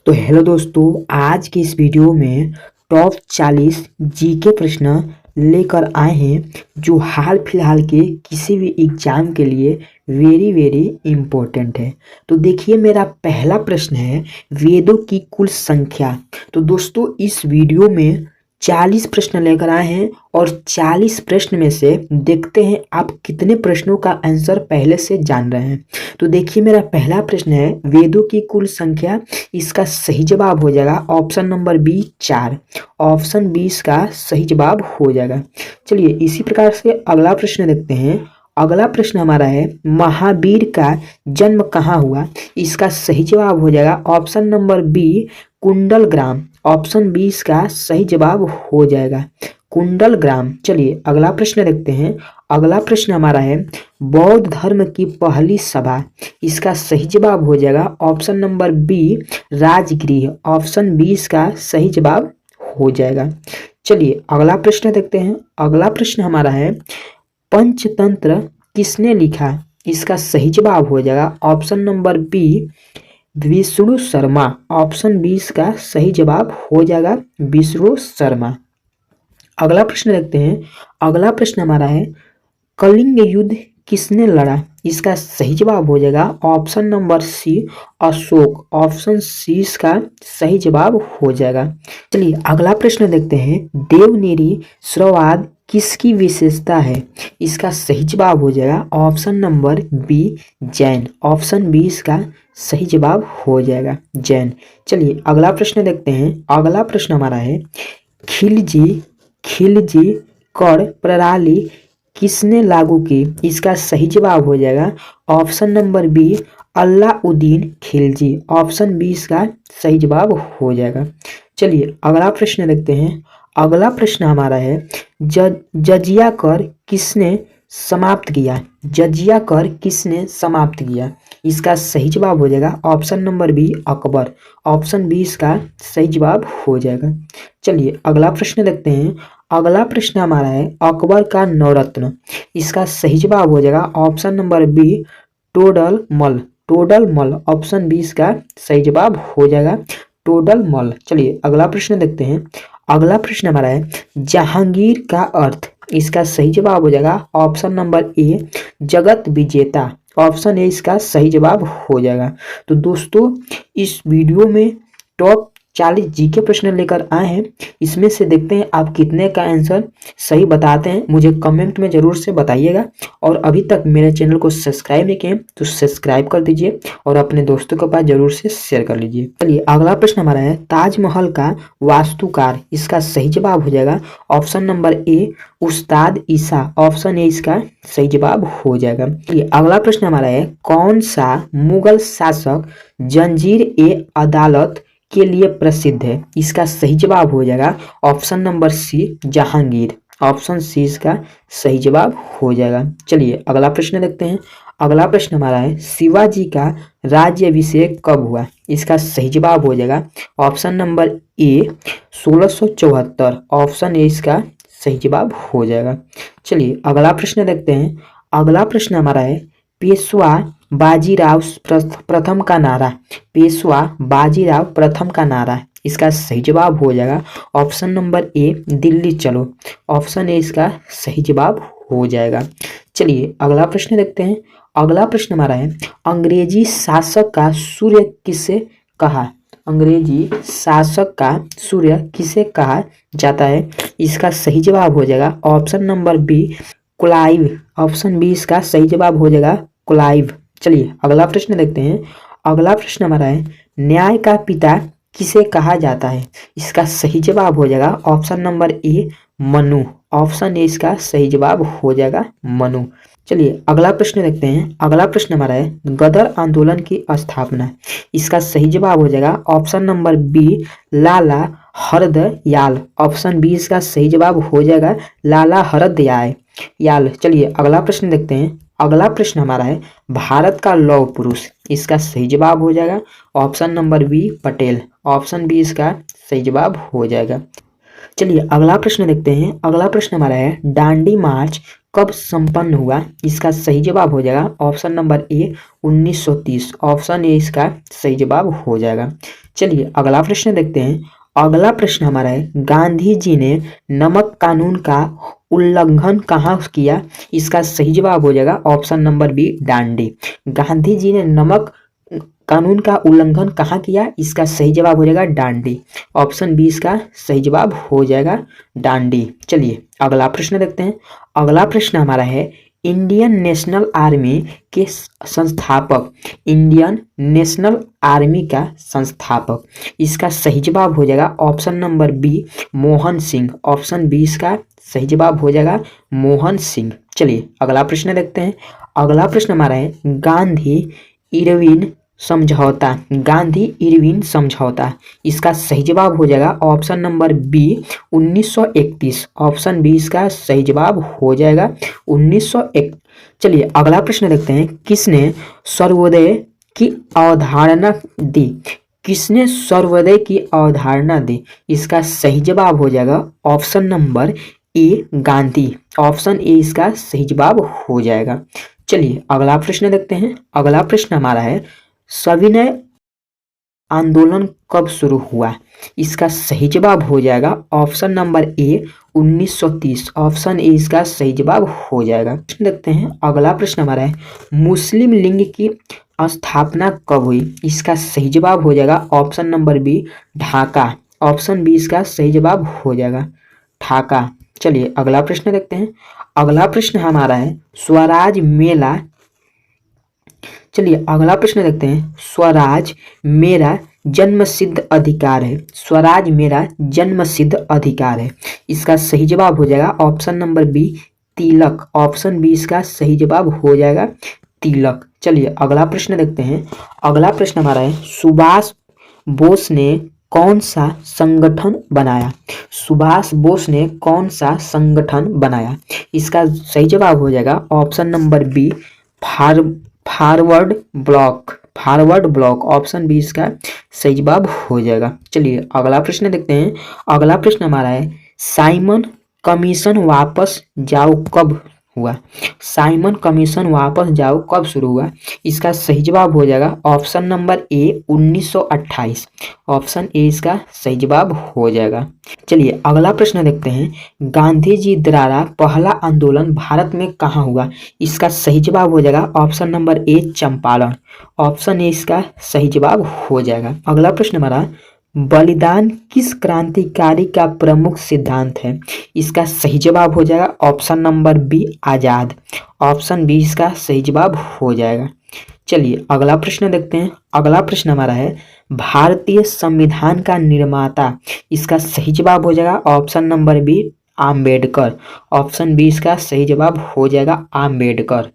तो हेलो दोस्तों, आज की इस वीडियो में टॉप 40 जीके प्रश्न लेकर आए हैं जो हाल फिलहाल के किसी भी एग्जाम के लिए वेरी वेरी इम्पोर्टेंट है। तो देखिए, मेरा पहला प्रश्न है वेदों की कुल संख्या। तो दोस्तों, इस वीडियो में 40 प्रश्न लेकर आए हैं और 40 प्रश्न में से देखते हैं आप कितने प्रश्नों का आंसर पहले से जान रहे हैं। तो देखिए, मेरा पहला प्रश्न है वेदों की कुल संख्या। इसका सही जवाब हो जाएगा option number B 4। Option B इसका सही जवाब हो जाएगा। चलिए इसी प्रकार से अगला प्रश्न देखते हैं। अगला प्रश्न हमारा है महावीर का जन्म कहाँ हुआ। इसका सही जवाब हो जाएगा ऑप्शन नंबर बी कुंडल ग्राम। ऑप्शन बी इसका सही जवाब हो जाएगा कुंडल ग्राम। चलिए अगला प्रश्न देखते हैं। अगला प्रश्न हमारा है बौद्ध धर्म की पहली सभा। इसका सही जवाब हो जाएगा option number B Rajgriha. Option B इसका सही जवाब हो जाएगा। चलिए अगला प्रश्न देखते हैं। अगला प्रश्न हमारा है पंचतंत्र किसने लिखा। इसका सही जवाब हो जाएगा option number B Vishnu Sharma. Option B इसका सही जवाब हो जाएगा विष्णु शर्मा। अगला प्रश्न देखते हैं। अगला प्रश्न हमारा है कलिंग युद्ध किसने लड़ा। इसका सही जवाब हो जाएगा option number C Ashok. Option C इसका सही जवाब हो जाएगा। चलिए अगला प्रश्न देखते हैं देवनेरी श्रवाद किसकी विशेषता है। इसका सही जवाब हो जाएगा option number B Jain. Option B इसका सही जवाब हो जाएगा जैन। चलिए अगला प्रश्न देखते हैं। अगला प्रश्न हमारा है खिलजी कर प्रणाली किसने लागू की। इसका सही जवाब हो जाएगा option number B Alauddin Khilji. Option B इसका सही जवाब हो जाएगा। चलिए अगला प्रश्न देखते हैं। अगला प्रश्न हमारा है जजिया कर किसने समाप्त किया। जजिया कर किसने समाप्त किया। इसका सही जवाब हो जाएगा option number B Akbar. Option B इसका सही जवाब हो जाएगा। चलिए अगला प्रश्न देखते हैं। अगला प्रश्न हमारा है अकबर का नवरत्न। इसका सही जवाब हो जाएगा ऑप्शन नंबर बी टोडल मल। टोडल मल। ऑप्शन बी इसका सही जवाब हो जाएगा टोडल मल। चलिए अगला प्रश्न देखते हैं। अगला प्रश्न हमारा है जहांगीर का अर्थ। इसका सही जवाब हो जाएगा ऑप्शन नंबर ए जगत विजेता। ऑप्शन ए इसका सही जवाब हो जाएगा। तो दोस्तों, इस वीडियो में टॉप 40 जीके प्रश्न लेकर आए हैं। इसमें से देखते हैं आप कितने का आंसर सही बताते हैं। मुझे कमेंट में जरूर से बताइएगा। और अभी तक मेरे चैनल को सब्सक्राइब नहीं किए तो सब्सक्राइब कर दीजिए और अपने दोस्तों के पास जरूर से शेयर कर लीजिए। चलिए अगला प्रश्न हमारा है ताजमहल का वास्तुकार। इसका सही जवाब हो जाएगा option number A Ustad Isa. Option A इसका सही जवाब हो जाएगा। चलिए अगला प्रश्न हमारा है कौन सा मुगल शासक जंजीर ए अदालत के लिए प्रसिद्ध है। इसका सही जवाब हो जाएगा option number C Jahangir. Option C इसका सही जवाब हो जाएगा। चलिए अगला प्रश्न देखते हैं। अगला प्रश्न हमारा है शिवाजी का राज्याभिषेक कब हुआ। इसका सही जवाब हो जाएगा option number A 1674। Option A इसका सही जवाब हो जाएगा। चलिए अगला प्रश्न देखते हैं। अगला प्रश्न हमारा है पेशवा बाजीराव प्रथम का नारा। पेशवा बाजीराव प्रथम का नारा। इसका सही जवाब हो जाएगा ऑप्शन नंबर ए दिल्ली चलो। ऑप्शन ए इसका सही जवाब हो जाएगा। चलिए अगला प्रश्न देखते हैं। अगला प्रश्न हमारा है अंग्रेजी शासक का सूर्य किसे कहा। अंग्रेजी शासक का सूर्य किसे कहा जाता है। इसका सही जवाब हो जाएगा option number B Clive. Option B इसका सही जवाब हो जाएगा क्लाइव। चलिए अगला प्रश्न देखते हैं। अगला प्रश्न हमारा है न्याय का पिता किसे कहा जाता है। इसका सही जवाब हो जाएगा option number A Manu. Option A इसका सही जवाब हो जाएगा मनु। चलिए अगला प्रश्न देखते हैं। अगला प्रश्न हमारा है गदर आंदोलन की स्थापना। इसका सही जवाब हो जाएगा ऑप्शन नंबर बी लाला हरदयाल। ऑप्शन बी इसका सही जवाब हो जाएगा लाला हरदयाल। चलिए अगला प्रश्न देखते हैं। अगला प्रश्न हमारा है भारत का लौह पुरुष। इसका सही जवाब हो जाएगा option number B Patel. Option B इसका सही जवाब हो जाएगा। चलिए अगला प्रश्न देखते हैं। अगला प्रश्न हमारा है दांडी मार्च कब संपन्न हुआ? इसका सही जवाब हो जाएगा option number A 1930। Option A इसका सही जवाब हो जाएगा। चलिए अगला प्रश्न देखते हैं। अगला प्रश्न हमारा है गांधी जी ने नमक कानून का उल्लंघन कहाँ किया? इसका सही जवाब हो जाएगा option number B Dandi. Gandhi ji ने नमक कानून का उल्लंघन कहाँ किया? इसका सही जवाब हो जाएगा दांडी। ऑप्शन बी इसका सही जवाब हो जाएगा दांडी। चलिए अगला प्रश्न देखते हैं। अगला प्रश्न हमारा है इंडियन नेशनल आर्मी के संस्थापक, इंडियन नेशनल आर्मी का संस्थापक, इसका सही जवाब हो जाएगा option number B Mohan Singh. Option B इसका सही जवाब हो जाएगा मोहन सिंह। चलिए अगला प्रश्न देखते हैं। अगला प्रश्न हमारा है गांधी इरविन समझौता, गांधी इरविन समझौता, इसका सही जवाब हो जाएगा option number B 1931। Option B इसका सही जवाब हो जाएगा 1901। चलिए अगला प्रश्न देखते हैं। किसने सर्वोदय की अवधारणा दी? किसने सर्वोदय की अवधारणा दी? इसका सही जवाब हो जाएगा option number A Gandhi. Option A इसका सही जवाब हो जाएगा। चलिए अगला प्रश्न देखते हैं। अगला प्रश्न हमारा है सविनय आंदोलन कब शुरू हुआ? इसका सही जवाब हो जाएगा option number A 1930। Option A इसका सही जवाब हो जाएगा। प्रश्न देखते हैं। अगला प्रश्न हमारा है मुस्लिम लीग की स्थापना कब हुई? इसका सही जवाब हो जाएगा option number B Dhaka. Option B इसका सही जवाब हो जाएगा ढाका। चलिए अगला प्रश्न देखते हैं। अगला प्रश्न हमारा है स्वराज मेला, चलिए अगला प्रश्न देखते हैं। स्वराज मेरा जन्मसिद्ध अधिकार है, स्वराज मेरा जन्मसिद्ध अधिकार है, इसका सही जवाब हो जाएगा ऑप्शन नंबर बी तिलक। ऑप्शन बी इसका सही जवाब हो जाएगा तिलक। चलिए अगला प्रश्न देखते हैं। अगला प्रश्न हमारा है सुभाष बोस ने कौन सा संगठन बनाया? सुभाष बोस ने कौन सा संगठन बनाया? इसका सही जवाब हो जाएगा option number B Forward Bloc, Forward Bloc. Option B इसका सही जवाब हो जाएगा। चलिए अगला प्रश्न देखते हैं। अगला प्रश्न हमारा है साइमन कमीशन वापस जाओ कब हुआ? साइमन कमीशन वापस जाओ कब शुरू हुआ? इसका सही जवाब हो जाएगा option number A 1928। Option A इसका सही जवाब हो जाएगा। चलिए अगला प्रश्न देखते हैं। गांधी जी द्वारा पहला आंदोलन भारत में कहाँ हुआ? इसका सही जवाब हो जाएगा option number A Champaran. Option A इसका सही जवाब हो जाएगा। अगला प्रश्न हमारा बलिदान किस क्रांतिकारी का प्रमुख सिद्धांत है? इसका सही जवाब हो जाएगा ऑप्शन नंबर बी आजाद। ऑप्शन बी इसका सही जवाब हो जाएगा। चलिए अगला प्रश्न देखते हैं। अगला प्रश्न हमारा है भारतीय संविधान का निर्माता, इसका सही जवाब हो जाएगा option number B Ambedkar. Option B इसका सही जवाब हो जाएगा आम्बेडकर।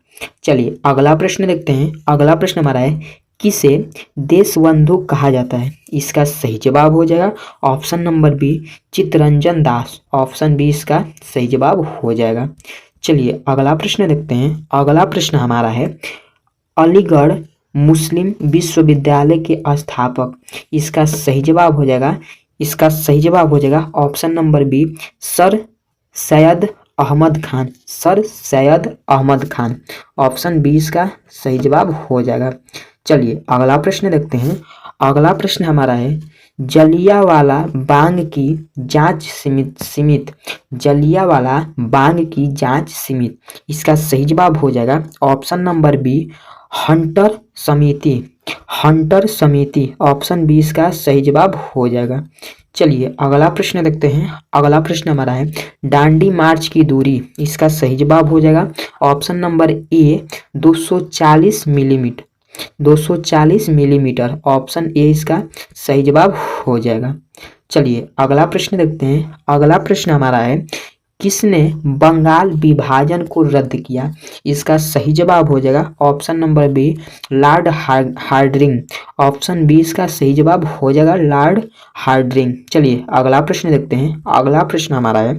चलिए अगला प्रश्न देखते हैं। अगला प्रश्न हमारा है किसे देशबंधु कहा जाता है? इसका सही जवाब हो जाएगा option number B Chittaranjan Das. Option B इसका सही जवाब हो जाएगा। चलिए अगला प्रश्न देखते हैं। अगला प्रश्न हमारा है अलीगढ़ मुस्लिम विश्वविद्यालय के स्थापक, इसका सही जवाब हो जाएगा, इसका सही जवाब हो जाएगा option number B Sir Syed Ahmed Khan. Sir Syed Ahmed Khan. Option B इसका सही जवाब हो जाएगा। चलिए अगला प्रश्न देखते हैं। अगला प्रश्न हमारा है जलियांवाला बाग की जांच सीमित, जलियांवाला बाग की जांच सीमित, इसका सही जवाब हो जाएगा ऑप्शन नंबर बी हंटर समिति। हंटर समिति। ऑप्शन बी इसका सही जवाब हो जाएगा। चलिए अगला प्रश्न देखते हैं। अगला प्रश्न हमारा है दांडी मार्च की दूरी, इसका सही जवाब हो जाएगा option number A 240 millimetre. 240 millimetre. Option A इसका सही जवाब हो जाएगा। चलिए अगला प्रश्न देखते हैं। अगला प्रश्न हमारा है किसने बंगाल विभाजन को रद्द किया? इसका सही जवाब हो जाएगा option number B Lord Hardinge. Option B इसका सही जवाब हो जाएगा लॉर्ड हार्डिंग। चलिए अगला प्रश्न देखते हैं। अगला प्रश्न हमारा है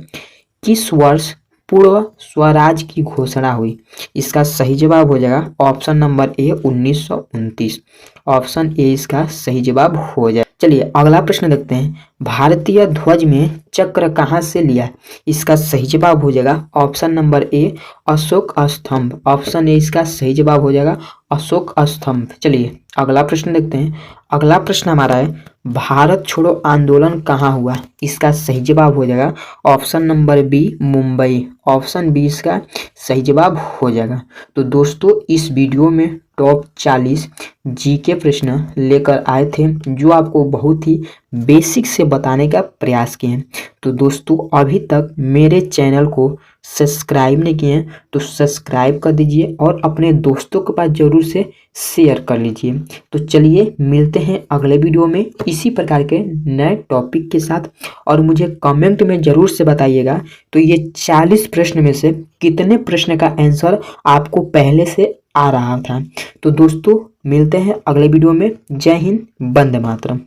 किस वर्ष पूर्व स्वराज की घोषणा हुई? इसका सही जवाब हो जाएगा option number A 1929। Option A इसका सही जवाब हो जाए। चलिए अगला प्रश्न देखते हैं। भारतीय ध्वज में चक्र कहाँ से लिया? इसका सही जवाब हो जाएगा ऑप्शन नंबर ए अशोक स्तंभ। ऑप्शन ए इसका सही जवाब हो जाएगा अशोक स्तंभ। चलिए अगला प्रश्न देखते हैं। अगला प्रश्न हमारा है भारत छोड़ो आंदोलन कहाँ हुआ? इसका सही जवाब हो जाएगा option number B Mumbai. Option B इसका सही जवाब हो जाएगा। तो दोस्तों इस वीडियो में टॉप 40 जीके प्रश्न लेकर आए थे जो आपको बहुत ही बेसिक से बताने का प्रयास किए हैं। तो दोस्तों अभी तक मेरे चैनल को सब्सक्राइब नहीं किए हैं तो सब्सक्राइब कर दीजिए और अपने दोस्तों के पास जरूर से शेयर कर लीजिए। तो चलिए मिलते हैं अगले वीडियो में इसी प्रकार के नए टॉपिक के साथ, और मुझे कमेंट में जरूर से बताइएगा तो ये 40 प्रश्न में से कितने प्रश्न का आंसर आपको पहले से आ रहा था। तो दोस्तों मिलते हैं अगले वीडियो में। जय हिंद, वंदे मातरम।